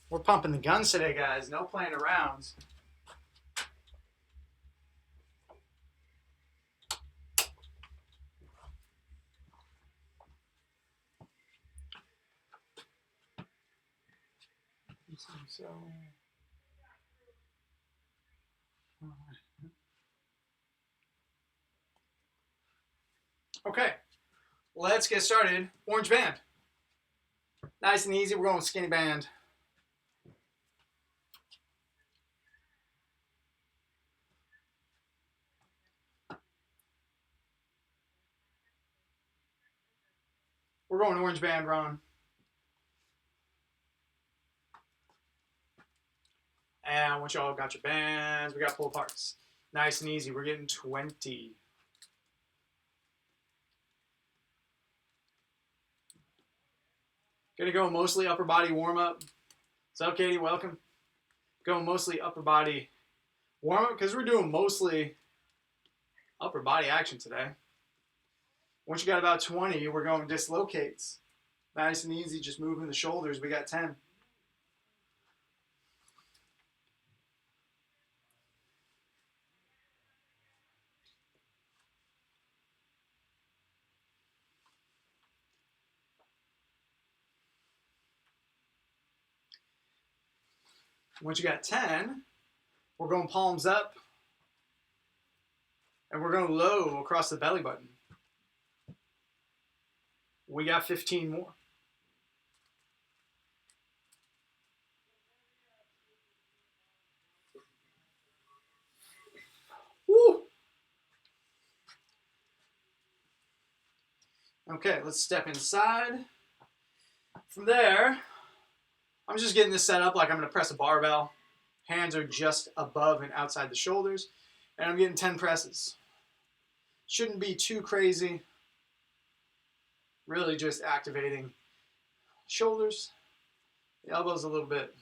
We're pumping the guns today, guys. No playing around. So, okay, let's get started. Orange band. Nice and easy. We're going with skinny band. We're going orange band, Ron. And once y'all got your bands, we got pull parts. Nice and easy. We're getting 20. Gonna go mostly upper body warm up. What's up, Katie? Welcome. Going mostly upper body warm up because we're doing mostly upper body action today. Once you got about 20, we're going dislocates. Nice and easy, just moving the shoulders. We got 10. Once you got 10, we're going palms up. And we're going low across the belly button. We got 15 more. Woo! Okay, let's step inside. From there, I'm just getting this set up like I'm going to press a barbell. Hands are just above and outside the shoulders. And I'm getting 10 presses. Shouldn't be too crazy. Really just activating shoulders, the elbows a little bit.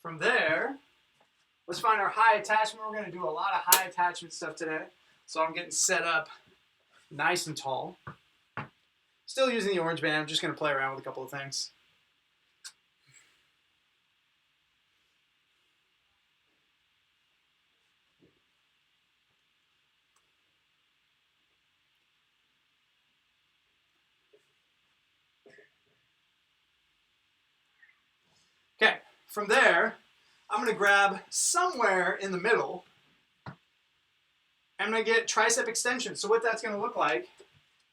From there, let's find our high attachment. We're going to do a lot of high attachment stuff today. So I'm getting set up nice and tall. Still using the orange band. I'm just going to play around with a couple of things. Okay, from there, I'm going to grab somewhere in the middle. I'm going to get tricep extension. So what that's going to look like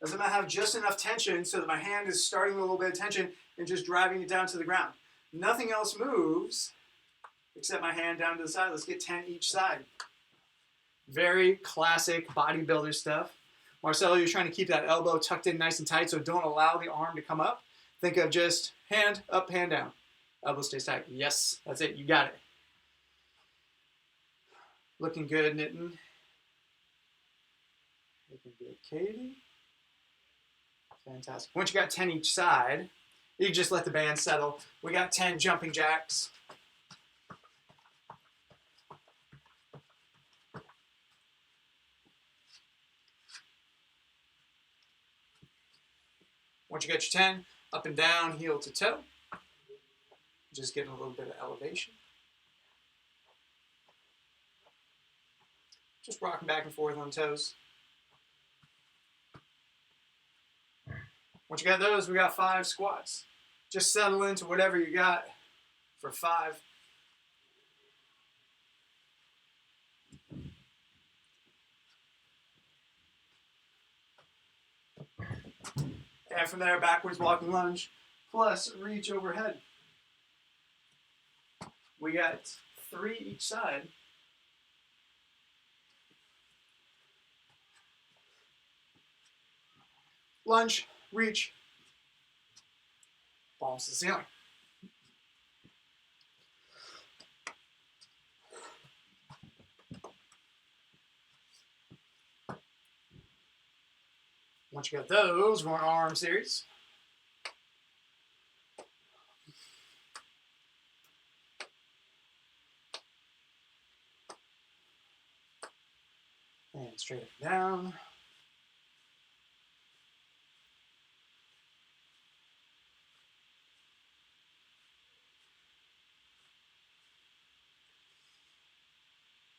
is I'm going to have just enough tension so that my hand is starting with a little bit of tension and just driving it down to the ground. Nothing else moves except my hand down to the side. Let's get 10 each side. Very classic bodybuilder stuff. Marcelo, you're trying to keep that elbow tucked in nice and tight, so don't allow the arm to come up. Think of just hand up, hand down. Elbow stays tight. Yes, that's it. You got it. Looking good, Nitin. Looking good, Katie. Fantastic. Once you got 10 each side, you just let the band settle. We got 10 jumping jacks. Once you get your 10, up and down, heel to toe. Just getting a little bit of elevation. Just rocking back and forth on toes. Once you got those, we got 5 squats. Just settle into whatever you got for 5. And from there, backwards walking lunge, plus reach overhead. We got 3 each side. Lunge, reach, palms to the ceiling. Once you got those, we're on arm series. And straight up and down.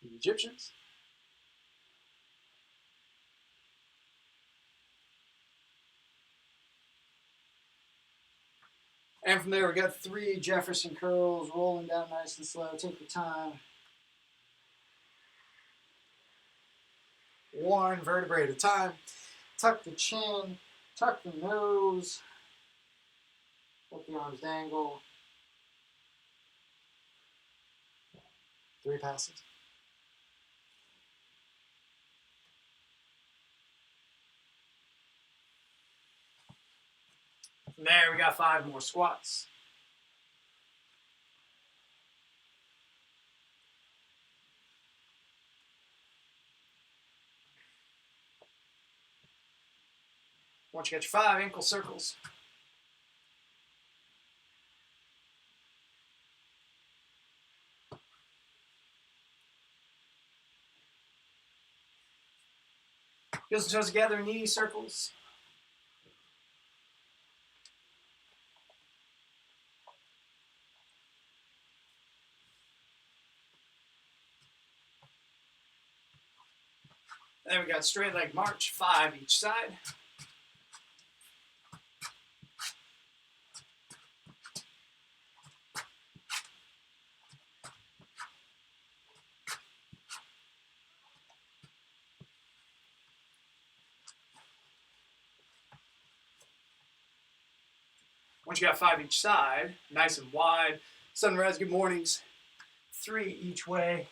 The Egyptians. And from there, we got 3 Jefferson curls, rolling down nice and slow. Take your time. 1 vertebrae at a time. Tuck the chin, tuck the nose, let the arms dangle. 3 passes. From there, we got 5 more squats. Once you get your 5 ankle circles. Heels and toes together, knee circles. Then we got straight leg march, 5 each side. Once you got 5 each side, nice and wide. Sunrise, good mornings. 3 each way.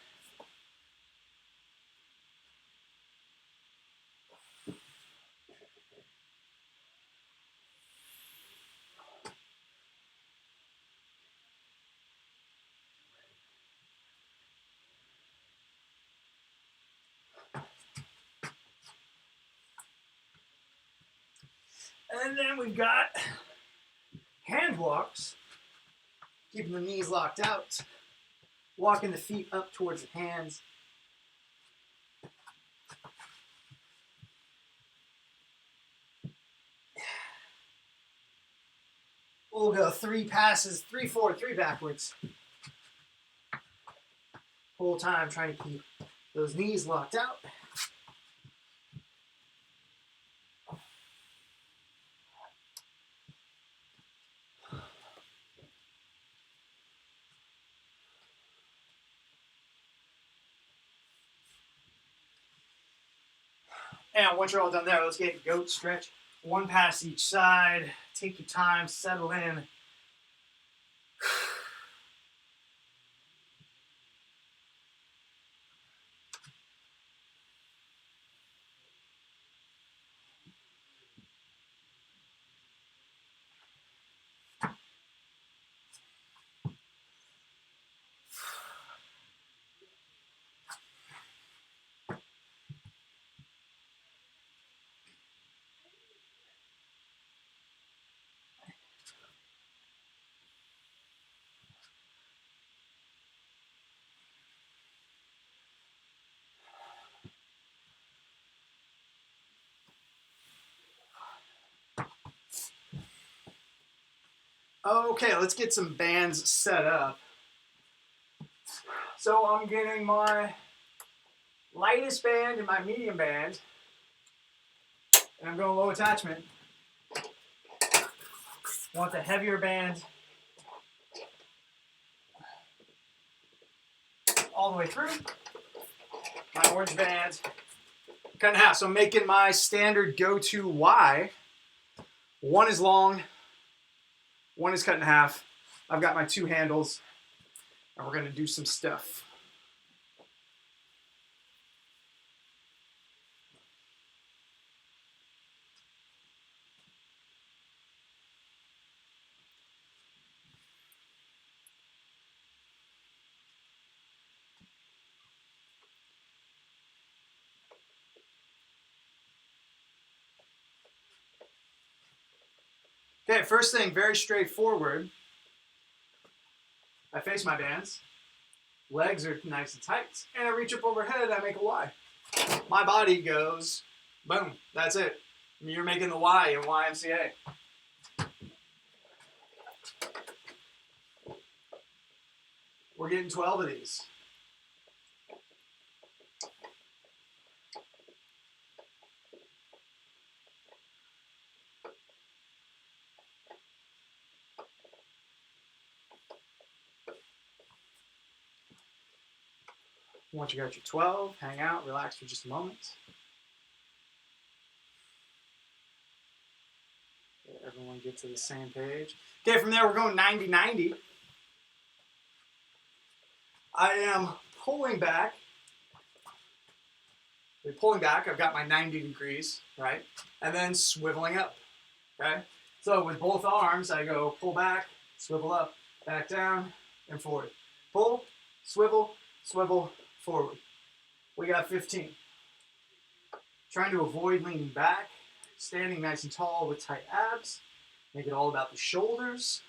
And then we've got hand walks, keeping the knees locked out, walking the feet up towards the hands. We'll go 3 passes, 3 forward, 3 backwards. Whole time trying to keep those knees locked out. And once you're all done there, let's get goat stretch. 1 pass each side. Take your time, settle in. Okay, let's get some bands set up. So I'm getting my lightest band and my medium band, and I'm going low attachment. Want the heavier band all the way through. My orange band cut in half. So I'm making my standard go-to Y. 1 is long, 1 is cut in half. I've got my 2 handles, and we're going to do some stuff. Okay, first thing, very straightforward. I face my bands. Legs are nice and tight. And I reach up overhead, I make a Y. my body goes, boom, that's it. You're making the Y in YMCA. We're getting 12 of these. Once you got your 12, hang out, relax for just a moment. Everyone get to the same page. Okay, from there we're going 90-90. I am pulling back. I've got my 90 degrees, right? And then swiveling up, okay? So with both arms, I go pull back, swivel up, back down, and forward. Pull, swivel, swivel, forward. We got 15. Trying to avoid leaning back, standing nice and tall with tight abs. Make it all about the shoulders.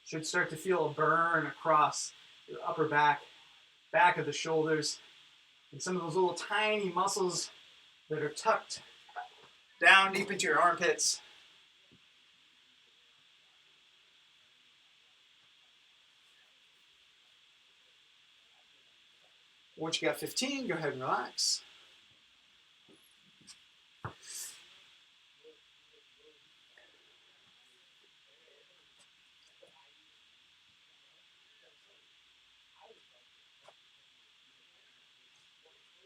Should start to feel a burn across your upper back of the shoulders, and some of those little tiny muscles that are tucked down deep into your armpits. Once you got 15, go ahead and relax.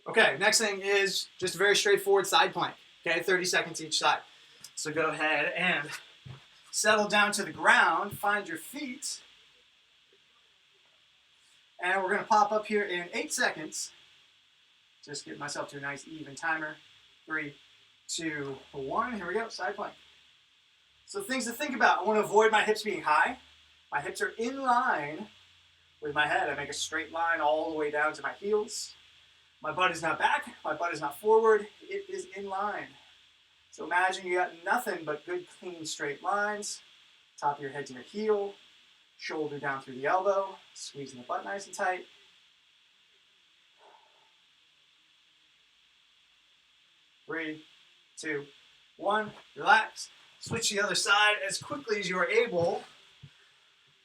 Okay, next thing is just a very straightforward side plank. Okay, 30 seconds each side. So go ahead and settle down to the ground, find your feet. And we're going to pop up here in 8 seconds. Just get myself to a nice even timer. 3, 2, 1. Here we go, side plank. So things to think about. I want to avoid my hips being high. My hips are in line with my head. I make a straight line all the way down to my heels. My butt is not back. My butt is not forward. It is in line. So imagine you got nothing but good, clean, straight lines. Top of your head to your heel. Shoulder down through the elbow. Squeezing the butt nice and tight. Three, 2, 1. Relax. Switch to the other side as quickly as you are able.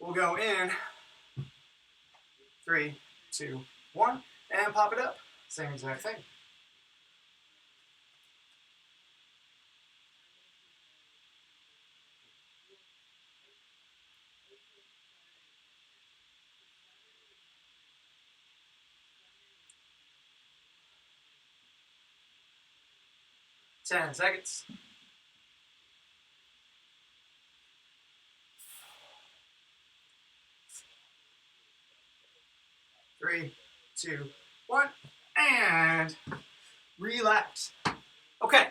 We'll go in. 3, 2, 1. And pop it up. Same exact thing. Ten seconds. 3, 2, 1. And relax. Okay,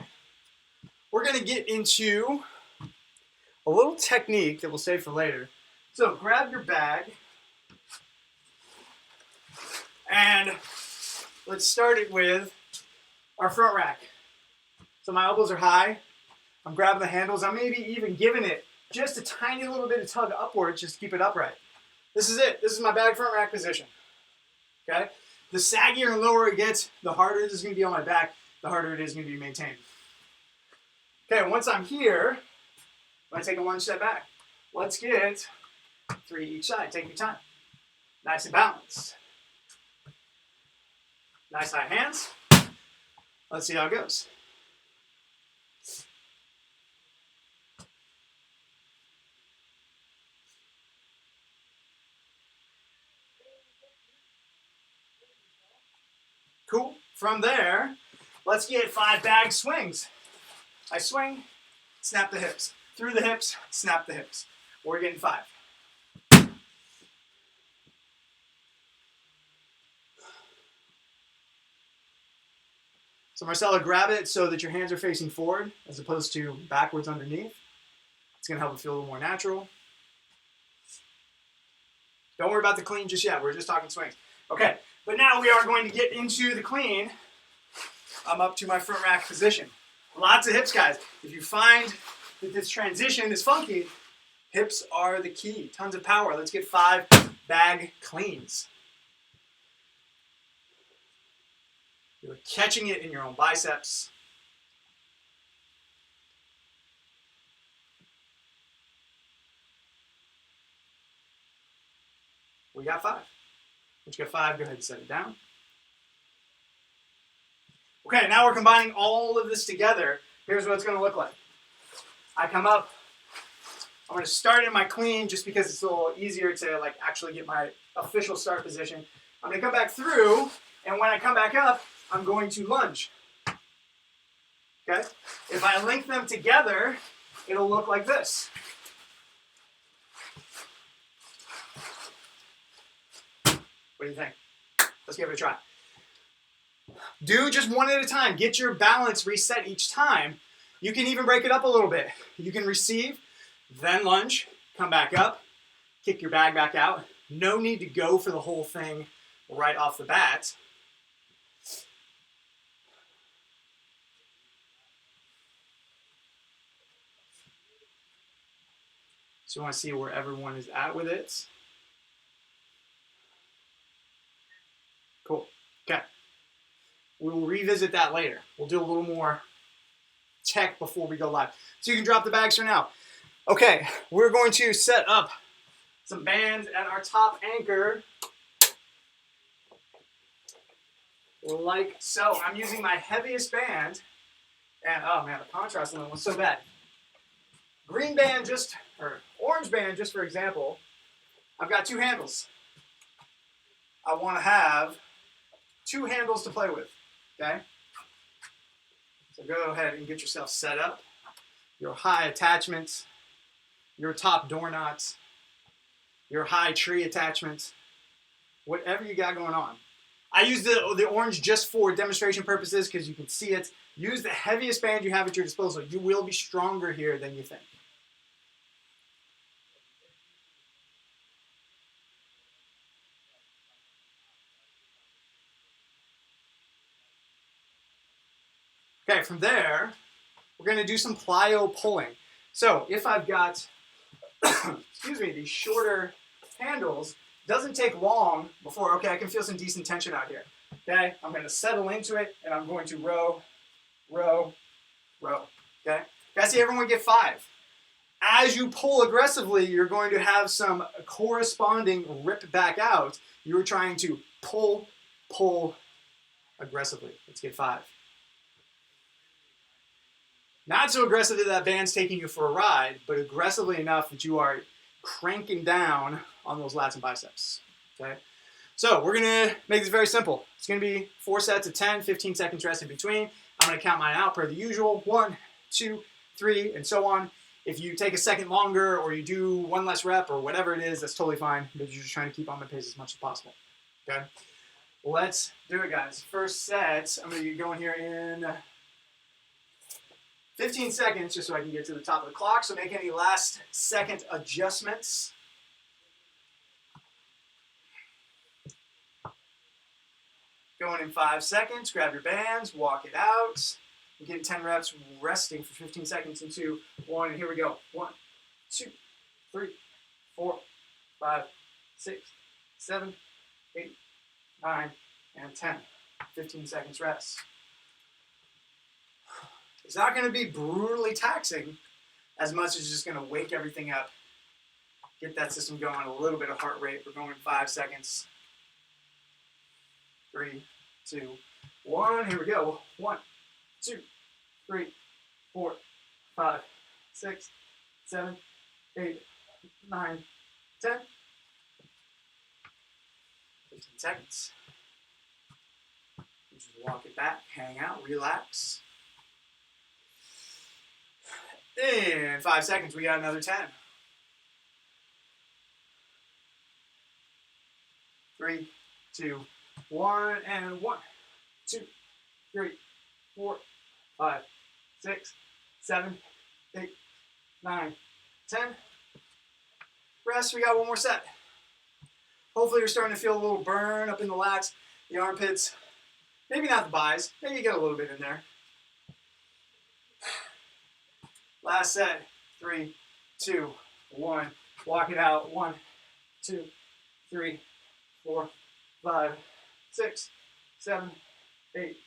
we're going to get into a little technique that we'll save for later. So grab your bag and let's start it with our front rack. So my elbows are high. I'm grabbing the handles. I'm maybe even giving it just a tiny little bit of tug upwards just to keep it upright. This is it. This is my bag front rack position. Okay? The saggier and lower it gets, the harder it is going to be on my back, the harder it is going to be maintained. Okay, once I'm here, I'm going to take it one step back. Let's get 3 each side. Take your time. Nice and balanced. Nice high hands. Let's see how it goes. Cool. From there, let's get 5 bag swings. I swing, snap the hips. Through the hips, snap the hips. We're getting 5. So Marcella, grab it so that your hands are facing forward as opposed to backwards underneath. It's going to help it feel a little more natural. Don't worry about the clean just yet. We're just talking swings. Okay, but now we are going to get into the clean. I'm up to my front rack position. Lots of hips, guys. If you find that this transition is funky, Hips are the key. Tons of power. Let's get 5 bag cleans. You're catching it in your own biceps. We got 5. Once you got 5, go ahead and set it down. Okay, now we're combining all of this together. Here's what it's going to look like. I come up. I'm going to start in my clean just because it's a little easier to like actually get my official start position. I'm going to come back through, and when I come back up, I'm going to lunge. Okay? If I link them together, it'll look like this. What do you think? Let's give it a try. Do just one at a time. Get your balance reset each time. You can even break it up a little bit. You can receive, then lunge, come back up, kick your bag back out. No need to go for the whole thing right off the bat. So you want to see where everyone is at with it. Cool. Okay. We'll revisit that later. We'll do a little more tech before we go live. So you can drop the bags for now. Okay, we're going to set up some bands at our top anchor. Like so. I'm using my heaviest band. And oh man, the contrast on it was so bad. Green band or orange band just for example. I've got 2 handles. I want to have 2 handles to play with. Okay? So go ahead and get yourself set up. Your high attachments, your top door knots, your high tree attachments, whatever you got going on. I use the orange just for demonstration purposes because you can see it. Use the heaviest band you have at your disposal. You will be stronger here than you think. Okay, from there, we're going to do some plyo pulling. So if I've got, excuse me, these shorter handles, doesn't take long before, okay, I can feel some decent tension out here. Okay, I'm going to settle into it, and I'm going to row, row, row. Okay, guys, see everyone get 5. As you pull aggressively, you're going to have some corresponding rip back out. You're trying to pull aggressively. Let's get 5. Not so aggressive that that band's taking you for a ride, but aggressively enough that you are cranking down on those lats and biceps. Okay? So we're going to make this very simple. It's going to be 4 sets of 10, 15 seconds rest in between. I'm going to count mine out per the usual. 1, 2, 3, and so on. If you take a second longer or you do 1 less rep or whatever it is, that's totally fine, but you're just trying to keep on my pace as much as possible. Okay? Let's do it, guys. First set, I'm going to get going here in 15 seconds just so I can get to the top of the clock. So make any last second adjustments. Going in 5 seconds, grab your bands, walk it out. You're getting 10 reps, resting for 15 seconds in 2, 1, and here we go. 1, 2, 3, 4, 5, 6, 7, 8, 9, and 10. 15 seconds rest. It's not going to be brutally taxing as much as just going to wake everything up, get that system going, a little bit of heart rate. We're going in 5 seconds. 3, 2, 1. Here we go. 1, 2, 3, 4, 5, 6, 7, 8, 9, 10. 15 seconds. Just walk it back, hang out, relax. In 5 seconds, we got another 10. 3, 2, 1, and 1, 2, 3, 4, 5, 6, 7, 8, 9, 10. Rest, we got 1 more set. Hopefully you're starting to feel a little burn up in the lats, the armpits. Maybe not the buys, maybe you get a little bit in there. Last set, 3, 2, 1. Walk it out. 1, 2, 3, 4, 5, 6, 7, 8,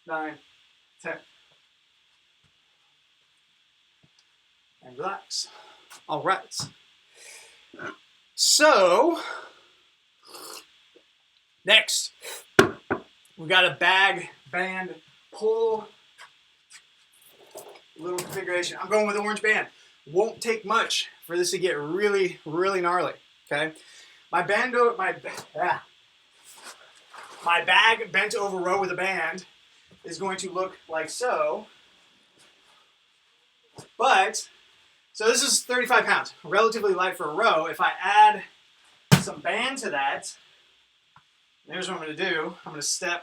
9, 10. And relax. All right. So, next, we got a bag, band, pull, little configuration. I'm going with orange band. Won't take much for this to get really, really gnarly, okay? My bag bent over row with a band is going to look like so. But, so this is 35 pounds, relatively light for a row. If I add some band to that, here's what I'm going to do. I'm going to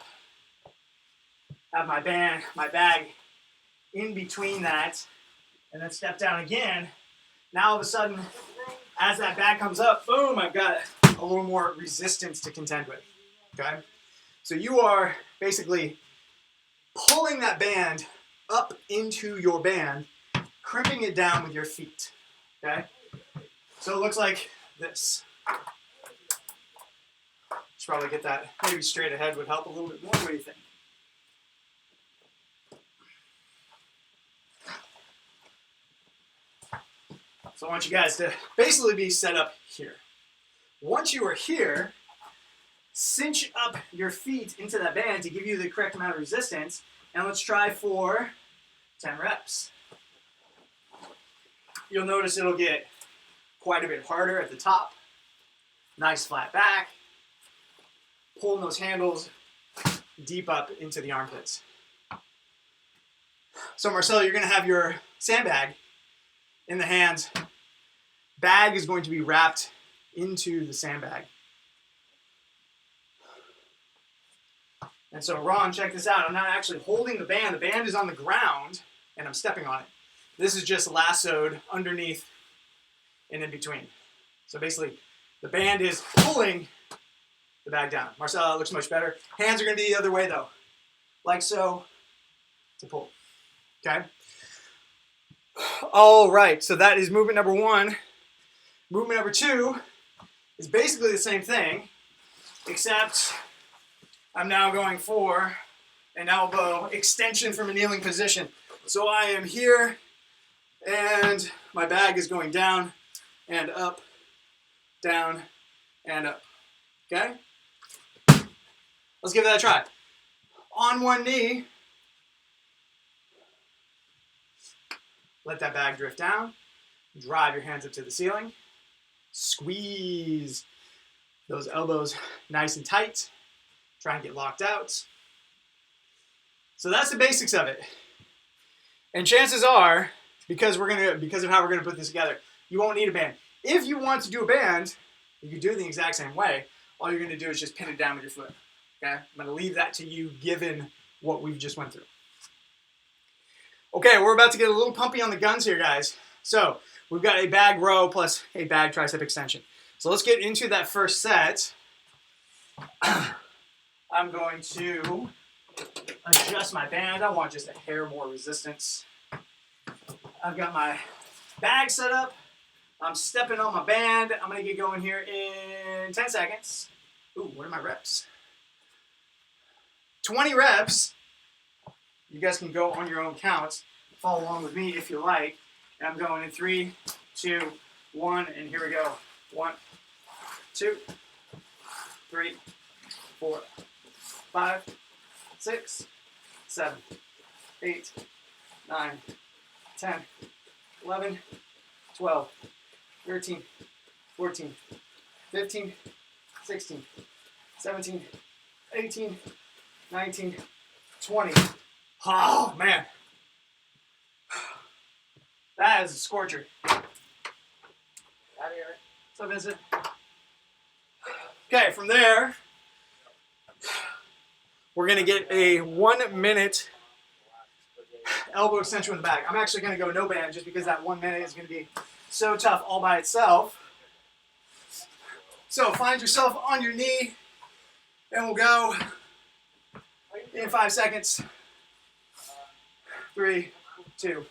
have my bag in between that, and then step down again. Now all of a sudden, as that bag comes up, boom, I've got a little more resistance to contend with, okay? So you are basically pulling that band up into your band, crimping it down with your feet, okay? So it looks like this. Should probably get that maybe straight ahead would help a little bit more. What do you think? So I want you guys to basically be set up here. Once you are here, cinch up your feet into that band to give you the correct amount of resistance, and let's try for 10 reps. You'll notice it'll get quite a bit harder at the top. Nice flat back. Pulling those handles deep up into the armpits. So Marcelo, you're going to have your sandbag in the hands. Bag is going to be wrapped into the sandbag. And so Ron, check this out. I'm not actually holding the band. The band is on the ground, and I'm stepping on it. This is just lassoed underneath and in between. So basically, the band is pulling the bag down. Marcelo, that looks much better. Hands are going to be the other way, though. Like so, to pull. Okay? All right, so that is movement number 1. Movement number 2 is basically the same thing, except I'm now going for an elbow extension from a kneeling position. So I am here, and my bag is going down and up, down and up. Okay? Let's give that a try. On one knee, let that bag drift down. Drive your hands up to the ceiling. Squeeze those elbows nice and tight. Try and get locked out. So that's the basics of it. And chances are, because of how we're gonna put this together, you won't need a band. If you want to do a band, you can do it the exact same way. All you're gonna do is just pin it down with your foot. Okay? I'm gonna leave that to you given what we've just went through. Okay, we're about to get a little pumpy on the guns here, guys. So we've got a bag row plus a bag tricep extension. So let's get into that first set. I'm going to adjust my band. I want just a hair more resistance. I've got my bag set up. I'm stepping on my band. I'm going to get going here in 10 seconds. Ooh, what are my reps? 20 reps. You guys can go on your own counts. Follow along with me if you like. And I'm going in 3, 2, 1, and here we go. 1, 2, 3, 4, 5, 6, 7, 8, 9, 10, 11, 12, 13, 14, 15, 16, 17, 18, 19, 20. Oh, man. That is a scorcher. What's up, Vincent? Okay, from there, we're going to get a 1 minute elbow extension with the bag. I'm actually going to go no band just because that 1 minute is going to be so tough all by itself. So find yourself on your knee, and we'll go in 5 seconds. 3, 2,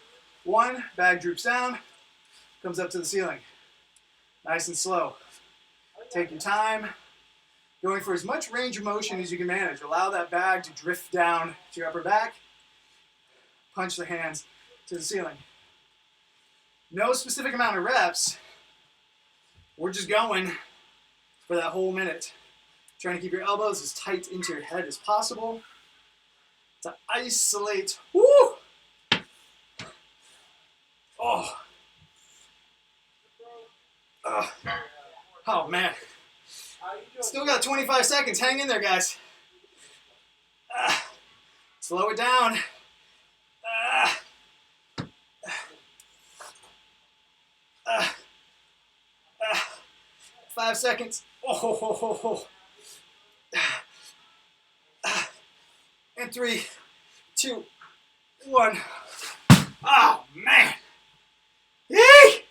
1. Bag droops down, comes up to the ceiling. Nice and slow. Take your time. Going for as much range of motion as you can manage. Allow that bag to drift down to your upper back. Punch the hands to the ceiling. No specific amount of reps. We're just going for that whole minute. Trying to keep your elbows as tight into your head as possible to isolate. Woo! Oh. Oh, man. Still got 25 seconds. Hang in there, guys. Slow it down. 5 seconds. Oh. And 3, 2, 1. Oh, man. Yay!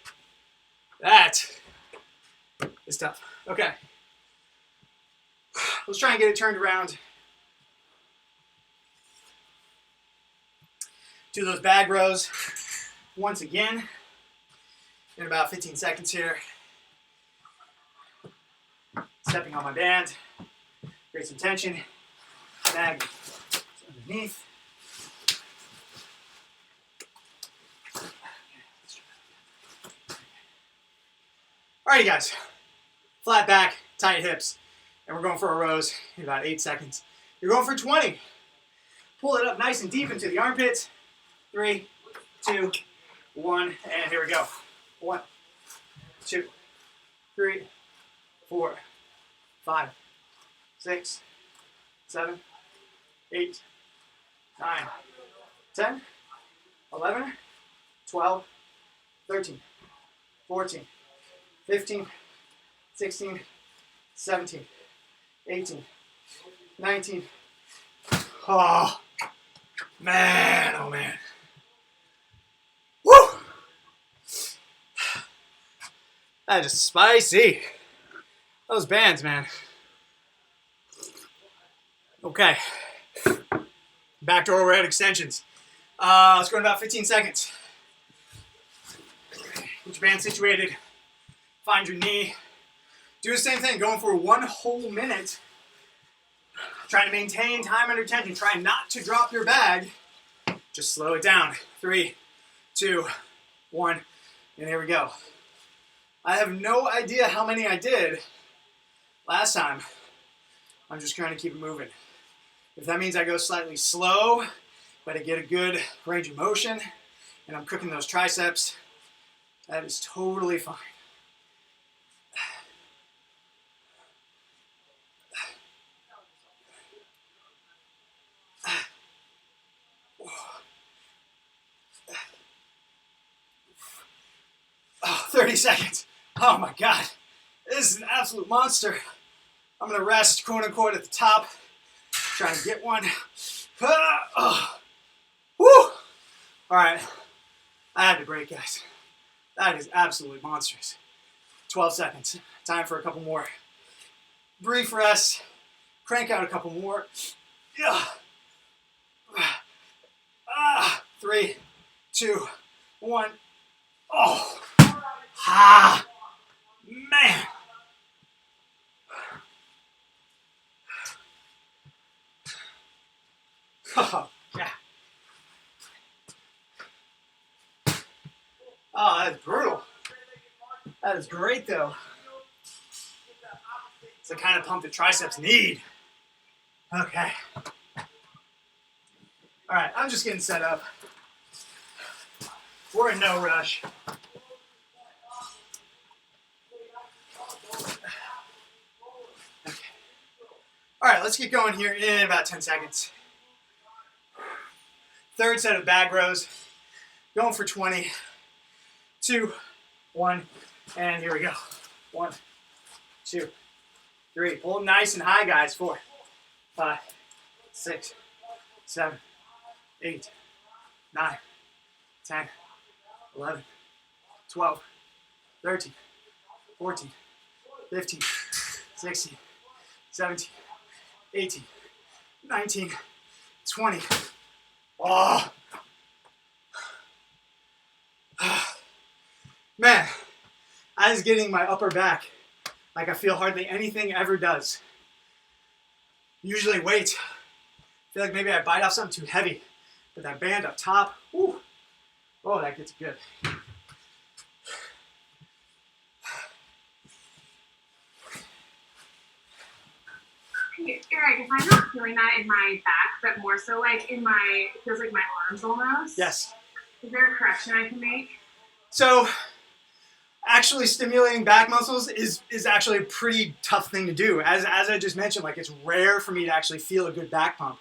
That is tough. Okay. Let's try and get it turned around. Do those bag rows once again in about 15 seconds here. Stepping on my band. Create some tension. Bag underneath. Alrighty, guys. Flat back, tight hips. And we're going for our rows in about 8 seconds. You're going for 20. Pull it up nice and deep into the armpits. 3, 2, 1, and here we go. 1, 2, 3, 4, 5, 6, 7, 8, 9, 10, 11, 12, 13, 14, 15, 16, 17, 18, 19. Oh, man, oh, man. Woo! That is spicy. Those bands, man. Okay. Back to overhead extensions. Let's go in about 15 seconds. Get your band situated. Find your knee. Do the same thing, going for 1 whole minute. Trying to maintain time under tension. Try not to drop your bag. Just slow it down. 3, 2, 1, and here we go. I have no idea how many I did last time. I'm just trying to keep it moving. If that means I go slightly slow, but I get a good range of motion, and I'm cooking those triceps, that is totally fine. Oh, 30 seconds. Oh my God. This is an absolute monster. I'm going to rest, quote unquote, at the top. Try and get one. Woo! All right. I had to break, guys. That is absolutely monstrous. 12 seconds. Time for a couple more. Brief rest. Crank out a couple more. 3, 2, 1. Oh. Ah. Man. Oh, yeah. Oh, that's brutal. That is great, though. It's the kind of pump that triceps need. Okay. All right, I'm just getting set up. We're in no rush. Okay. All right, let's get going here in about 10 seconds. Third set of bag rows. Going for 20. 2, 1, and here we go. 1, 2, 3. Pull them nice and high, guys. 4, 5, 6, 7, 8, 9, 10, 11, 12, 13, 14, 15, 16, 17, 18, 19, 20. Oh. Man, I That is getting my upper back like I feel hardly anything ever does. Usually weights, I feel like maybe I bite off something too heavy, but that band up top, whew, oh, that gets good. Eric, if I'm not feeling that in my back, but more so like in my, it feels like my arms almost. Yes. Is there a correction I can make? So actually stimulating back muscles is actually a pretty tough thing to do. As I just mentioned, like it's rare for me to actually feel a good back pump.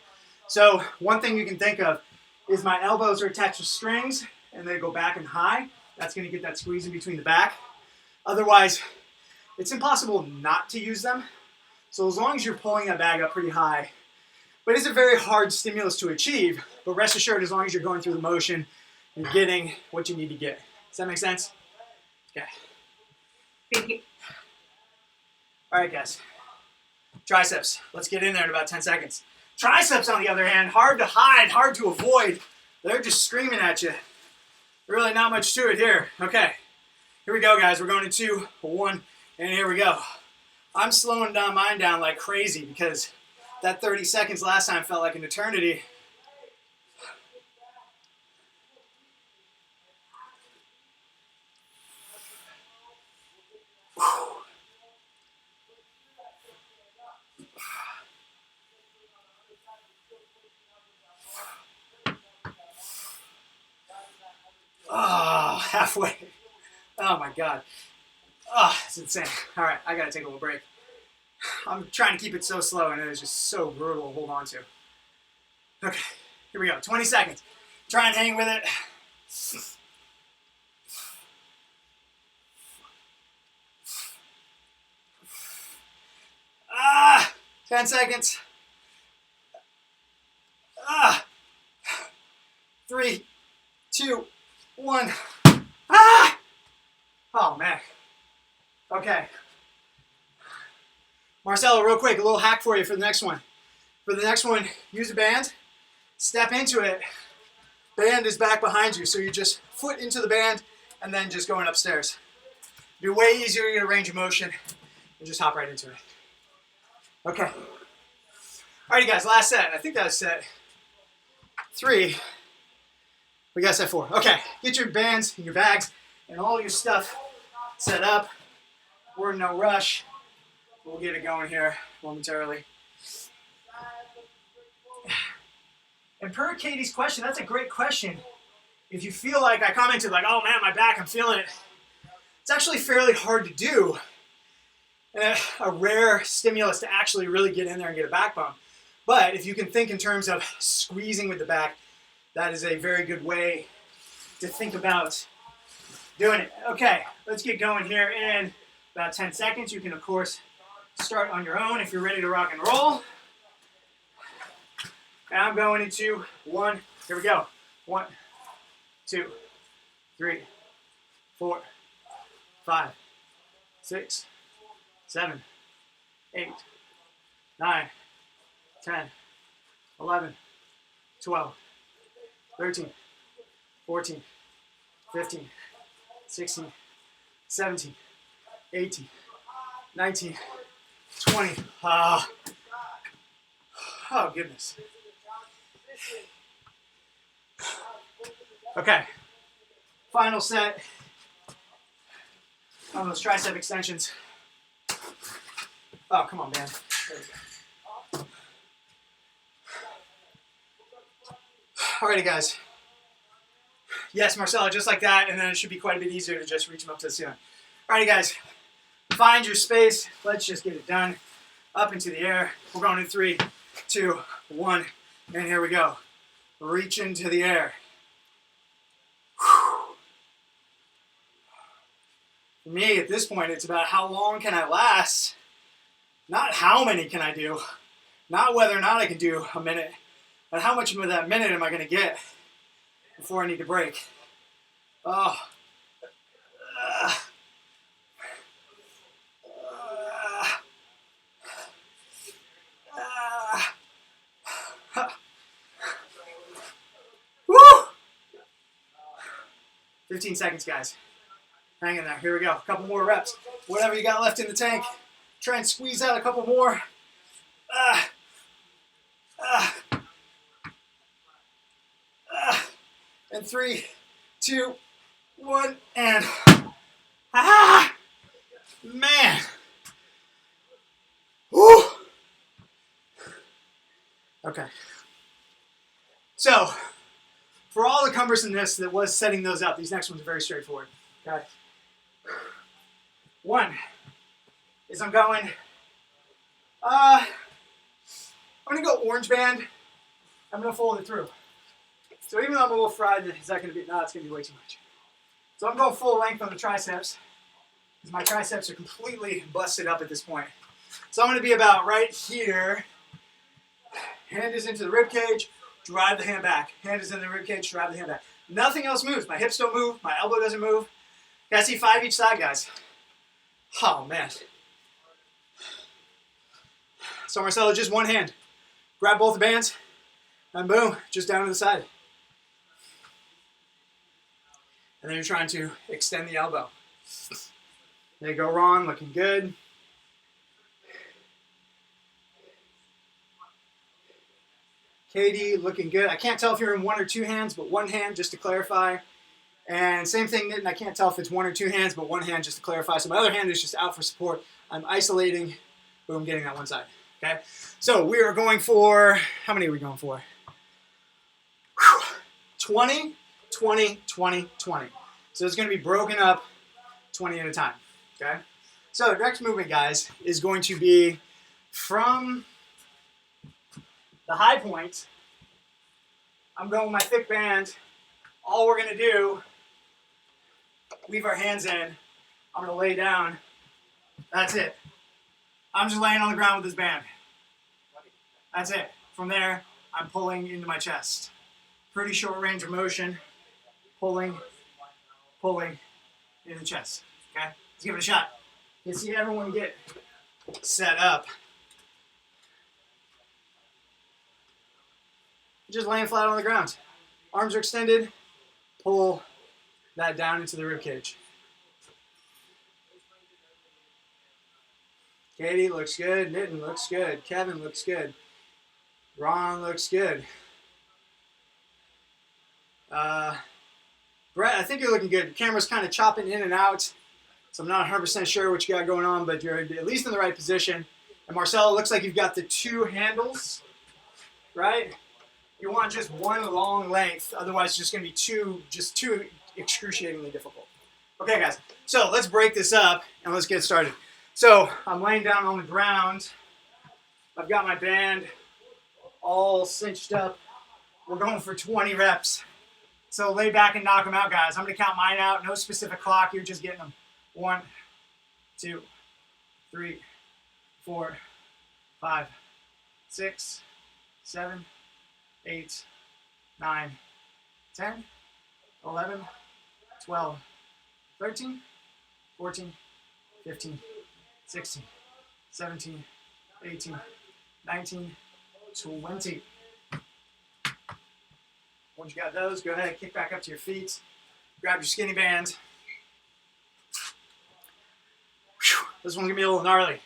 So one thing you can think of is my elbows are attached to strings and they go back and high. That's going to get that squeeze in between the back. Otherwise, it's impossible not to use them. So as long as you're pulling that bag up pretty high, but it's a very hard stimulus to achieve, but rest assured, as long as you're going through the motion, you're getting what you need to get. Does that make sense? Okay. Thank you. All right, guys. Triceps. Let's get in there in about 10 seconds. Triceps, on the other hand, hard to hide, hard to avoid. They're just screaming at you. Really not much to it here. Okay. Here we go, guys. We're going to 2, 1, and here we go. I'm slowing mine down like crazy because that 30 seconds last time felt like an eternity. Oh, halfway. Oh my God. Oh, it's insane. All right, I gotta take a little break. I'm trying to keep it so slow and it is just so brutal to hold on to. Okay, here we go. 20 seconds. Try and hang with it. 10 seconds. 3, 2, 1. Oh man. Okay. Marcelo, real quick, a little hack for you for the next one. For the next one, use a band, step into it. Band is back behind you, so you just foot into the band and then just going upstairs. It'll be way easier to get a range of motion and just hop right into it. Okay. Alrighty guys, last set. I think that was set 3. We got set 4. Okay, get your bands and your bags and all your stuff set up. We're in no rush. We'll get it going here momentarily. And per Katie's question, that's a great question. If you feel like I commented like, oh man, my back, I'm feeling it. It's actually fairly hard to do. A rare stimulus to actually really get in there and get a back bump. But if you can think in terms of squeezing with the back, that is a very good way to think about doing it. Okay, let's get going here in about 10 seconds. You can, of course, start on your own if you're ready to rock and roll. And I'm going into 1. Here we go. 1, 2, 3, 4, 5, 6, 7, 8, 9, 10, 11, 12, 13, 14, 15, 16, 17, 18, 19, 20. Oh, goodness. Okay. Final set on those tricep extensions. Oh, come on, man. There we go. Alrighty, guys. Yes, Marcelo, just like that, and then it should be quite a bit easier to just reach them up to the ceiling. Alrighty, guys. Find your space. Let's just get it done. Up into the air. We're going in 3, 2, 1, and here we go. Reach into the air. For me, at this point, it's about how long can I last, not how many can I do, not whether or not I can do a minute, but how much of that minute am I going to get before I need to break. Oh. Woo! 15 seconds, guys. Hang in there. Here we go. A couple more reps. Whatever you got left in the tank. Try and squeeze out a couple more. And 3, 2, 1, and man. Woo. Okay. So, for all the cumbersomeness that was setting those up, these next ones are very straightforward. Okay. One is I'm going to go orange band. I'm going to fold it through. So even though I'm a little fried, is that going to be, no, it's going to be way too much. So I'm going full length on the triceps, because my triceps are completely busted up at this point. So I'm going to be about right here. Hand is into the rib cage, drive the hand back. Hand is in the rib cage, drive the hand back. Nothing else moves. My hips don't move. My elbow doesn't move. You gotta see 5 each side, guys. Oh, man. So Marcelo, just one hand. Grab both the bands, and boom, just down to the side. And then you're trying to extend the elbow. There you go, Ron, looking good. Katie, looking good. I can't tell if you're in one or two hands, but one hand, just to clarify. And same thing, Nitin, I can't tell if it's one or two hands, but one hand, just to clarify. So my other hand is just out for support. I'm isolating, boom, getting that one side. Okay? So we are going for, how many are we going for? 20, 20, 20, 20. So it's going to be broken up 20 at a time. Okay? So next movement, guys, is going to be from the high point. I'm going with my thick band. All we're going to do, leave our hands in. I'm going to lay down. That's it. I'm just laying on the ground with this band. That's it. From there, I'm pulling into my chest. Pretty short range of motion. Pulling, pulling in the chest. Okay? Let's give it a shot. You see everyone get set up. Just laying flat on the ground. Arms are extended. Pull that down into the rib cage. Katie looks good. Nitin looks good. Kevin looks good. Ron looks good. Brett, I think you're looking good. The camera's kind of chopping in and out, so I'm not 100% sure what you got going on, but you're at least in the right position. And Marcelo, it looks like you've got the two handles, right? You want just one long length, otherwise it's just going to be too excruciatingly difficult. Okay, guys, so let's break this up and let's get started. So I'm laying down on the ground. I've got my band all cinched up. We're going for 20 reps. So lay back and knock them out, guys. I'm going to count mine out. No specific clock. You're just getting them. 1, 2, 3, 4, 5, 6, 7, 8, 9, 10, 11, 12, 13, 14, 15, 16, 17, 18, 19, 20. Once you got those, go ahead, kick back up to your feet. Grab your skinny band. This one's gonna be a little gnarly.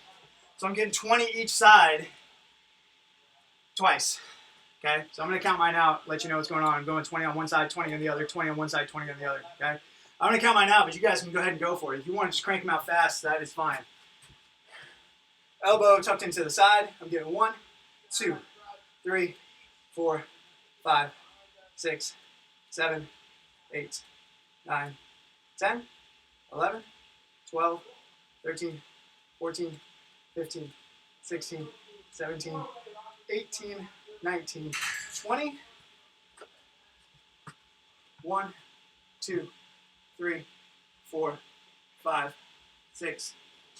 So I'm getting 20 each side twice. Okay, so I'm gonna count mine out, let you know what's going on. I'm going 20 on one side, 20 on the other, 20 on one side, 20 on the other. Okay, I'm gonna count mine out, but you guys can go ahead and go for it. If you want to just crank them out fast, that is fine. Elbow tucked into the side. I'm getting 1, 2, 3, 4, 5, 6, 7, 8, 9, 10, 11, 12, 13, 14, 15, 16, 17, 18, 19, 20. 1, 2, 3, 4, 5, 6,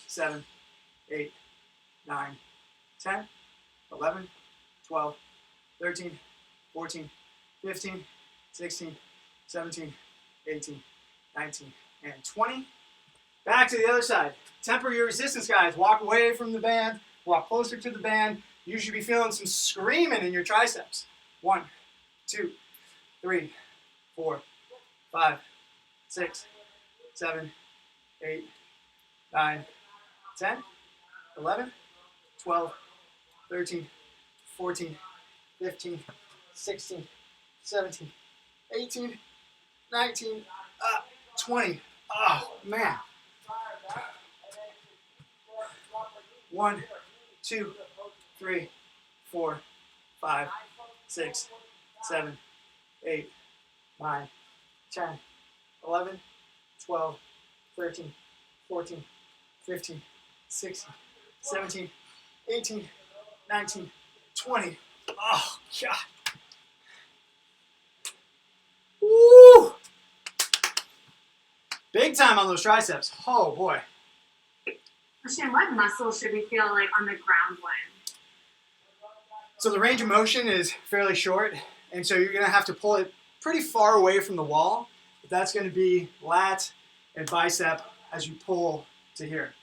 7, 8, 9, 10, 11, 12, 13, 14, 15, 16, 17, 18, 19, and 20. Back to the other side. Temper your resistance, guys. Walk away from the band. Walk closer to the band. You should be feeling some screaming in your triceps. 1, 2, 3, 4, 5, 6, 7, 8, 9, 10, 11, 12, 13, 14, 15, 16, 17, 18, 19, 20. Oh, man. 1, 2, 3, 4, 5, 6, 7, 8, 9, 10, 11, 12, 13, 14, 15, 16, 17, 18, 19, 20. Oh, God. Woo! Big time on those triceps. Oh, boy. Christian, what muscle should we feel like on the ground one? So the range of motion is fairly short, and so you're going to have to pull it pretty far away from the wall. That's going to be lat and bicep as you pull to here.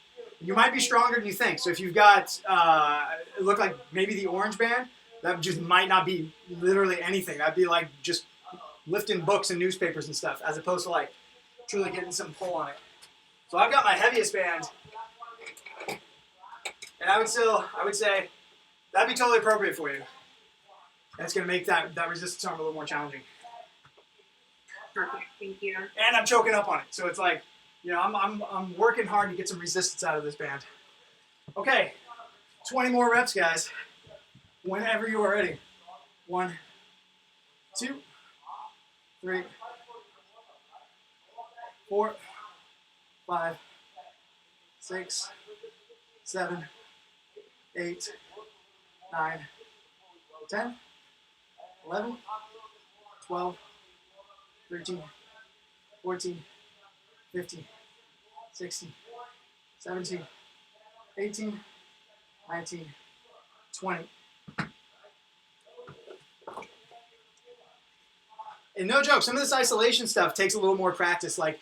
You might be stronger than you think. So if you've got, it looked like maybe the orange band, that just might not be literally anything. That'd be like just lifting books and newspapers and stuff, as opposed to like truly getting some pull on it. So I've got my heaviest band, and I would say that'd be totally appropriate for you. That's going to make that resistance arm a little more challenging. Perfect, thank you. And I'm choking up on it, so it's like, you know, I'm working hard to get some resistance out of this band. Okay, 20 more reps, guys. Whenever you are ready. 1, 2, 3, 4, 5, 6, 7, 8, 9, 10, 11, 12, 13, 14, 15, 16, 17, 18, 19, 20. And no joke, some of this isolation stuff takes a little more practice. Like,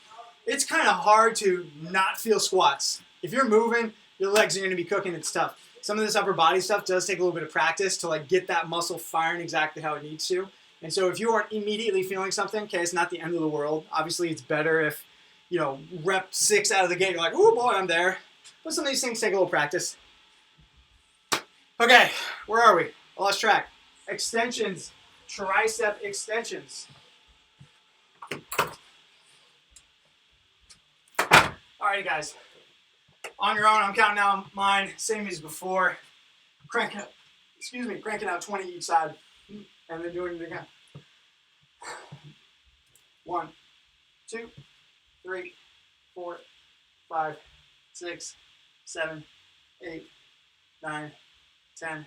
it's kind of hard to not feel squats. If you're moving, your legs are going to be cooking. It's tough. Some of this upper body stuff does take a little bit of practice to like get that muscle firing exactly how it needs to. And so if you aren't immediately feeling something, okay, it's not the end of the world. Obviously, it's better if, you know, rep 6 out of the gate, you're like, oh boy, I'm there. But some of these things take a little practice. Okay, where are we? I lost track. Extensions, tricep extensions. Alrighty, guys. On your own, I'm counting down mine, same as before. Cranking out 20 each side, and then doing it again. 1, 2, 3, 4, 5, 6, 7, 8, 9, 10,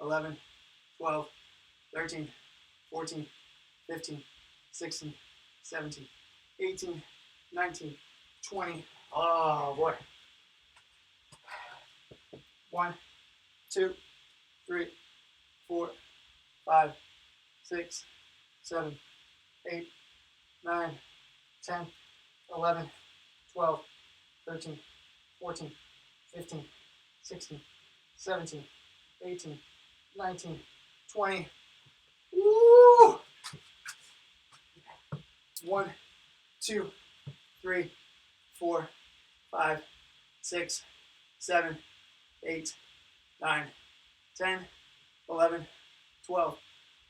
11, 12, 13, 14, 15, 16, 17, 18, 19, 20. Oh boy. 1, 2, 3, 4, 5, 6, 7, 8, 9, 10, 11, 12, 13, 14, 15, 16, 17, 18, 19, 20. Woo! 1, 2, 3, 4, 5, 6, 7, 8, 9, 10, 11, 12,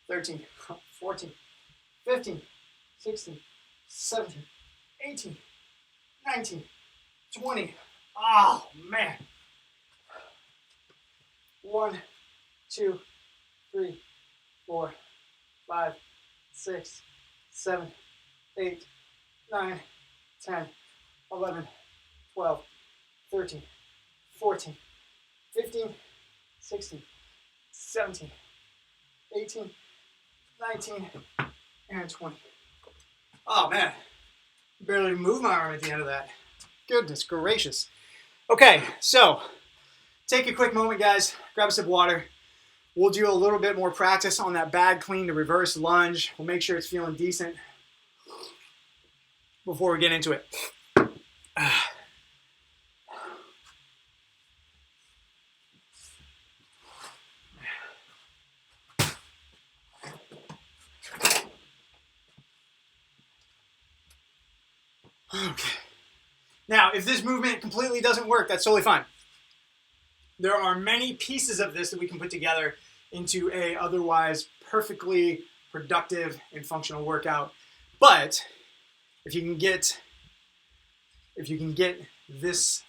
13, 14, 15, 16, 17, 18, 19, 20. Oh, man. 1, 2, 3, 4, 5, 6, 7, 8, 9, 10, 11, 12, 13, 14, 15, 16, 17, 18, 19, and 20. Oh, man. Barely moved my arm at the end of that. Goodness gracious. Okay, so take a quick moment, guys. Grab a sip of water. We'll do a little bit more practice on that bad clean to reverse lunge. We'll make sure it's feeling decent before we get into it. Okay. Now, if this movement completely doesn't work, that's totally fine. There are many pieces of this that we can put together into a otherwise perfectly productive and functional workout. But if you can get this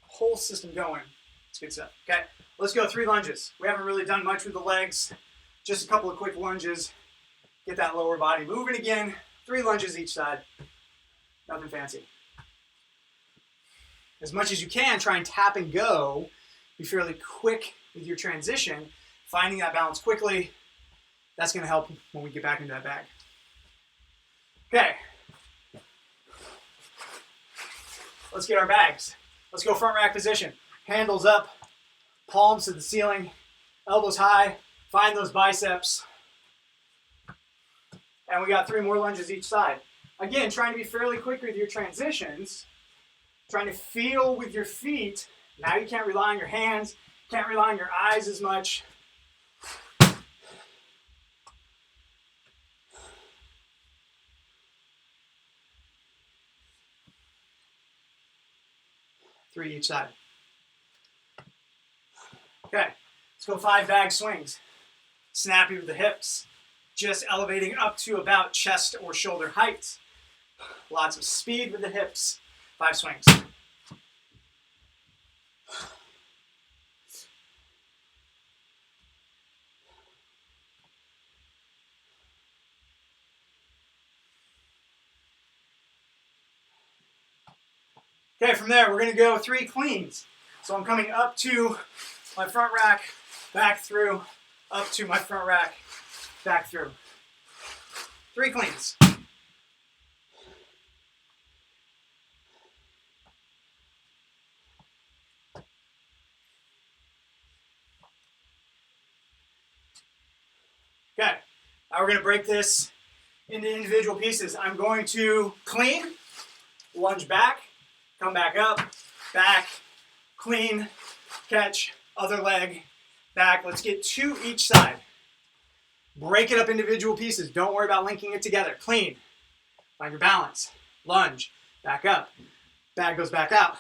whole system going, it's good stuff. Okay, let's go 3 lunges. We haven't really done much with the legs. Just a couple of quick lunges. Get that lower body moving again. 3 lunges each side. Nothing fancy. As much as you can, try and tap and go. Be fairly quick with your transition. Finding that balance quickly. That's going to help when we get back into that bag. Okay. Let's get our bags. Let's go front rack position. Handles up, palms to the ceiling, elbows high. Find those biceps. And we got 3 more lunges each side. Again, trying to be fairly quick with your transitions. Trying to feel with your feet. Now you can't rely on your hands. Can't rely on your eyes as much. Three each side. Okay, let's go 5 bag swings. Snappy with the hips. Just elevating up to about chest or shoulder height. Lots of speed with the hips. 5 swings. Okay, from there, we're going to go 3 cleans. So I'm coming up to my front rack, back through, up to my front rack, back through. 3 cleans. Okay, now we're going to break this into individual pieces. I'm going to clean, lunge back, come back up, back, clean, catch, other leg, back. Let's get 2 each side. Break it up individual pieces. Don't worry about linking it together. Clean, find your balance, lunge, back up, bag goes back out,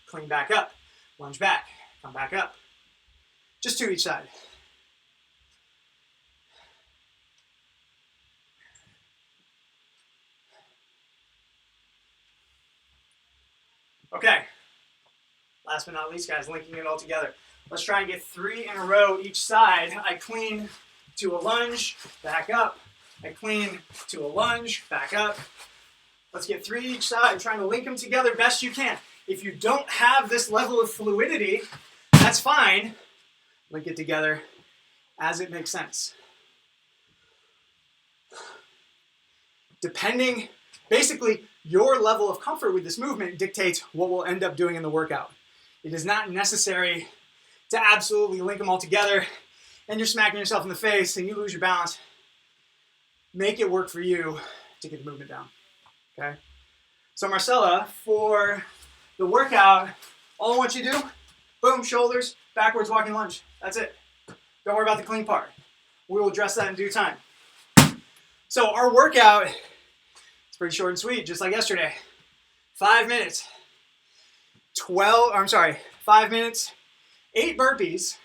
clean back up, lunge back, come back up. Just 2 each side. Okay, last but not least, guys, linking it all together. Let's try and get 3 in a row each side. I clean to a lunge, back up. I clean to a lunge, back up. Let's get 3 each side, trying to link them together best you can. If you don't have this level of fluidity, that's fine. Link it together as it makes sense. Basically, your level of comfort with this movement dictates what we'll end up doing in the workout. It is not necessary to absolutely link them all together and you're smacking yourself in the face and you lose your balance. Make it work for you to get the movement down, okay? So Marcella, for the workout, all I want you to do, boom, shoulders, backwards walking lunge. That's it. Don't worry about the clean part. We will address that in due time. So our workout, it's pretty short and sweet, just like yesterday. 5 minutes. 5 minutes, 8 burpees.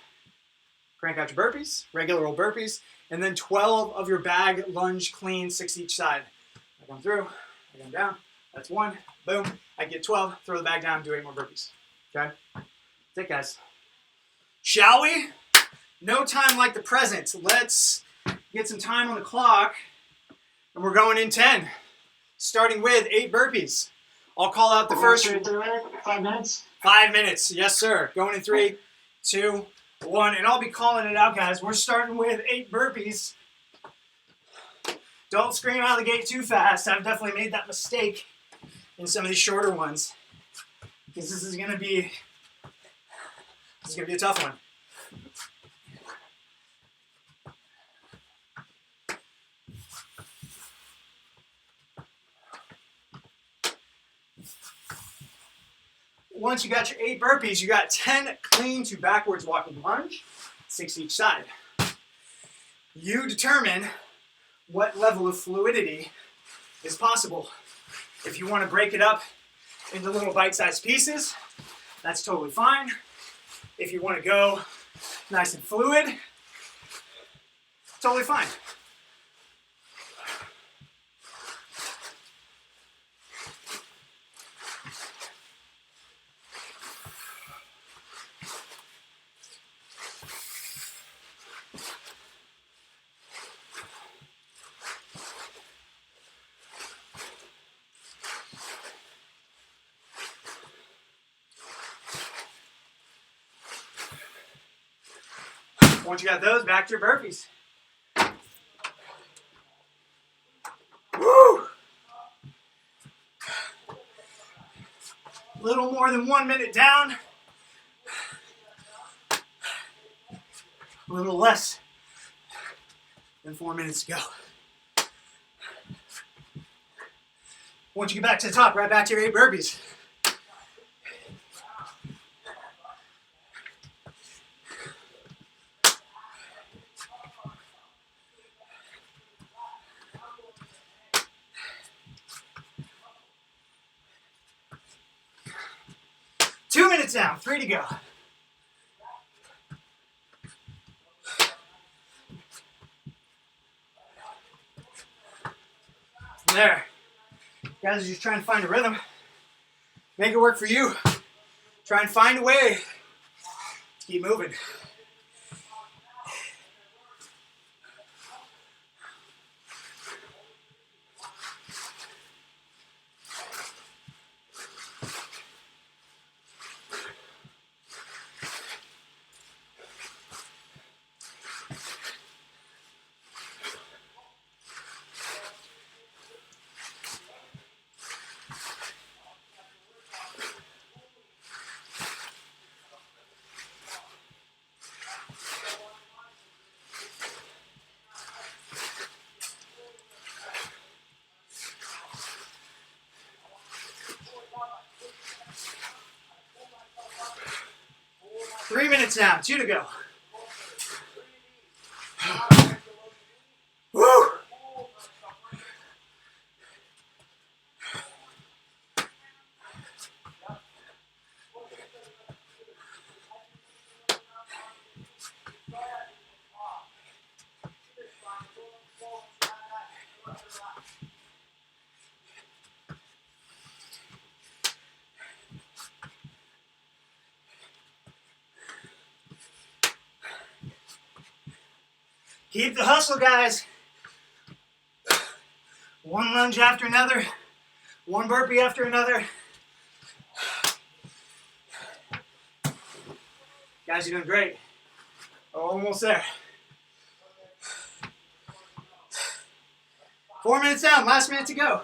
Crank out your burpees, regular old burpees, and then 12 of your bag lunge clean, 6 each side. I come through, I come down. That's 1. Boom. I get 12, throw the bag down, do 8 more burpees. Okay? That's it, guys. Shall we? No time like the present. Let's get some time on the clock, and we're going in 10. Starting with 8 burpees. I'll call out the first. 5 minutes? 5 minutes, yes sir. Going in 3, 2, 1, and I'll be calling it out, guys. We're starting with 8 burpees. Don't scream out of the gate too fast. I've definitely made that mistake in some of these shorter ones, because this is gonna be a tough one. Once you got your 8 burpees, you got 10 clean to backwards walking lunge, 6 each side. You determine what level of fluidity is possible. If you want to break it up into little bite-sized pieces. That's totally fine. If you want to go nice and fluid, totally fine. Once you got those, back to your burpees. Woo! A little more than 1 minute down. A little less than 4 minutes to go. Once you get back to the top, right back to your 8 burpees. Down, 3 to go. From there, you guys are just trying to find a rhythm. Make it work for you. Try and find a way to keep moving. Three minutes now, 2 to go. Woo! Keep the hustle, guys. One lunge after another, one burpee after another. Guys, you're doing great. Almost there. 4 minutes down, last minute to go.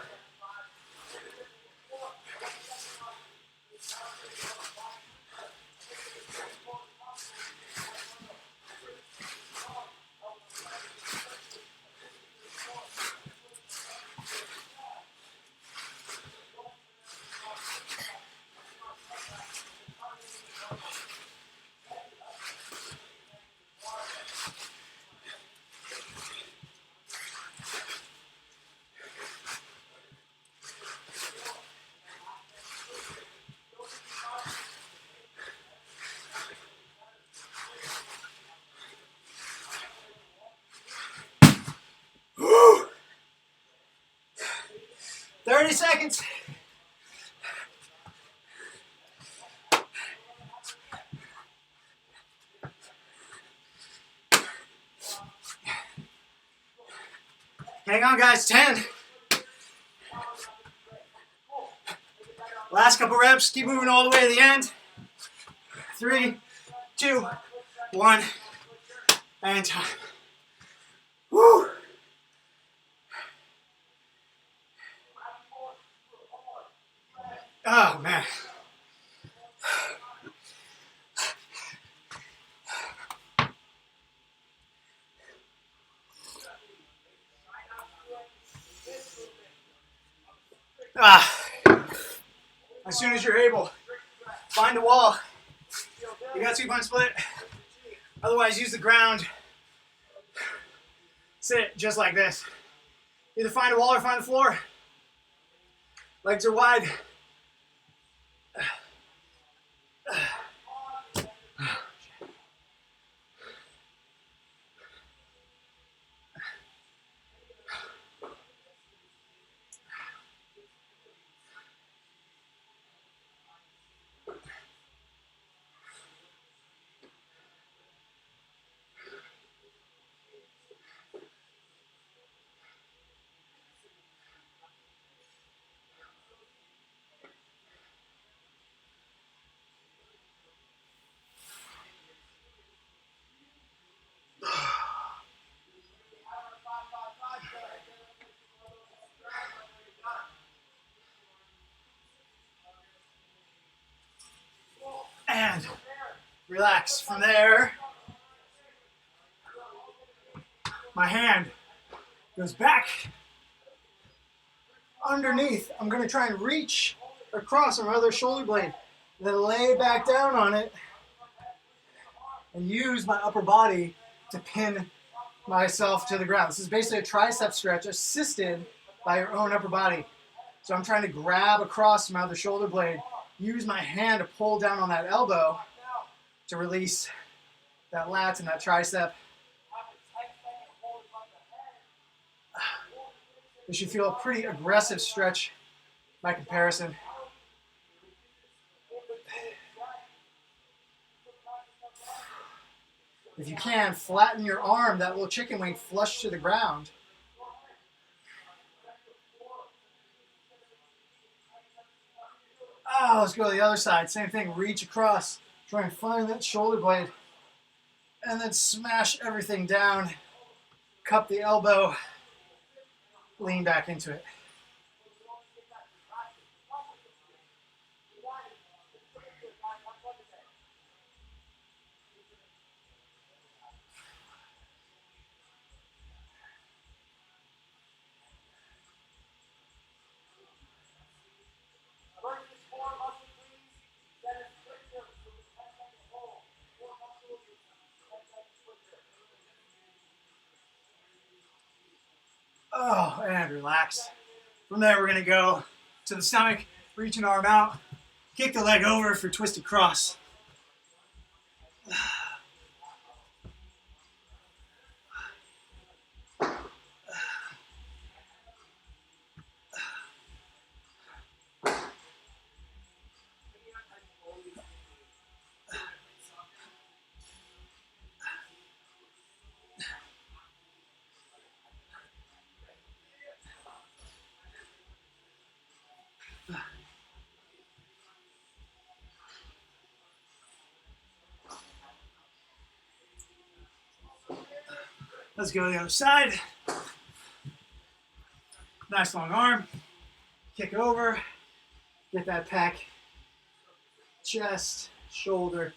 Woo! 30 seconds. Hang on, guys. 10. Last couple reps. Keep moving all the way to the end. 3, 2, 1, and time. Woo! Oh, man. As soon as you're able, find a wall. You got 2-point split. Otherwise, use the ground. Sit just like this. Either find a wall or find the floor. Legs are wide. Relax. From there, my hand goes back underneath. I'm going to try and reach across my other shoulder blade, then lay back down on it and use my upper body to pin myself to the ground. This is basically a tricep stretch assisted by your own upper body. So I'm trying to grab across my other shoulder blade, use my hand to pull down on that elbow to release that lat and that tricep. This should feel a pretty aggressive stretch by comparison. If you can, flatten your arm, that little chicken wing flush to the ground. Oh, let's go to the other side. Same thing, reach across. Try and find that shoulder blade. And then smash everything down. Cup the elbow. Lean back into it. Oh, and relax. From there, we're going to go to the stomach, reach an arm out, kick the leg over for twisted cross. Let's go to the other side. Nice long arm. Kick over. Get that pec. Chest, shoulder.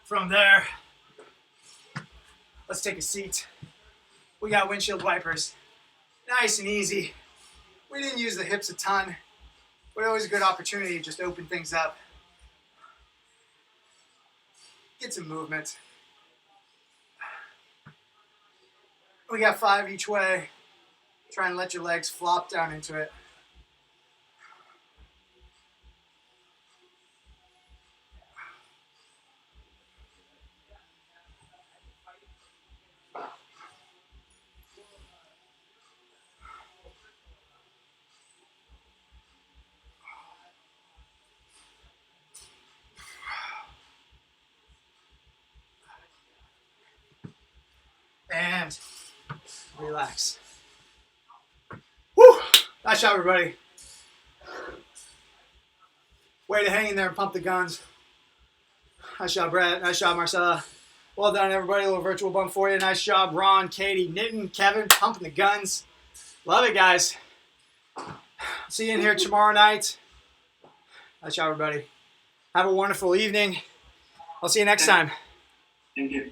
From there, let's take a seat. We got windshield wipers. Nice and easy. We didn't use the hips a ton, but always a good opportunity to just open things up. Get some movement. We got 5 each way. Try and let your legs flop down into it. And relax. Woo! Nice job, everybody. Way to hang in there and pump the guns. Nice job, Brett. Nice job, Marcella. Well done, everybody. A little virtual bump for you. Nice job, Ron, Katie, Nitin, Kevin, pumping the guns. Love it, guys. See you in here tomorrow night. Nice job, everybody. Have a wonderful evening. I'll see you next time. Thank you.